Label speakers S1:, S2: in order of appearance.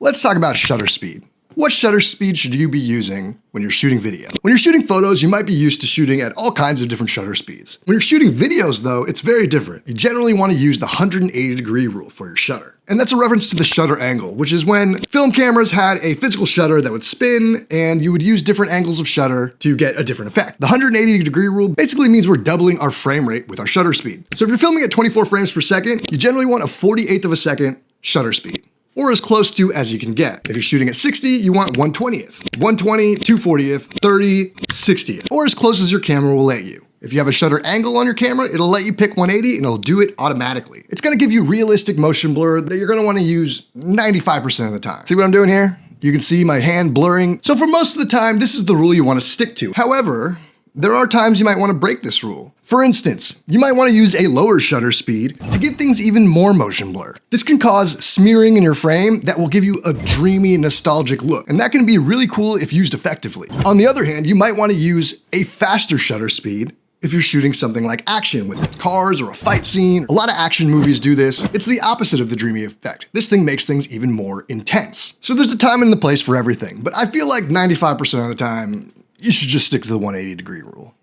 S1: Let's talk about shutter speed. What shutter speed should you be using when you're shooting video? When you're shooting photos, you might be used to shooting at all kinds of different shutter speeds. When you're shooting videos though, it's very different. You generally want to use the 180-degree rule for your shutter. And that's a reference to the shutter angle, which is when film cameras had a physical shutter that would spin and you would use different angles of shutter to get a different effect. The 180-degree rule basically means we're doubling our frame rate with our shutter speed. So if you're filming at 24 frames per second, you generally want a 48th of a second shutter speed, or as close to as you can get. If you're shooting at 60, you want 1/20th, 120, 2/40th, 30, 60th, or as close as your camera will let you. If you have a shutter angle on your camera, it'll let you pick 180 and it'll do it automatically. It's gonna give you realistic motion blur that you're gonna wanna use 95% of the time. See what I'm doing here? You can see my hand blurring. So for most of the time, this is the rule you wanna stick to. However, there are times you might want to break this rule. For instance, you might want to use a lower shutter speed to give things even more motion blur. This can cause smearing in your frame that will give you a dreamy, nostalgic look, and that can be really cool if used effectively. On the other hand, you might want to use a faster shutter speed if you're shooting something like action with cars or a fight scene. A lot of action movies do this. It's the opposite of the dreamy effect. This thing makes things even more intense. So there's a time and the place for everything, but I feel like 95% of the time, you should just stick to the 180-degree rule.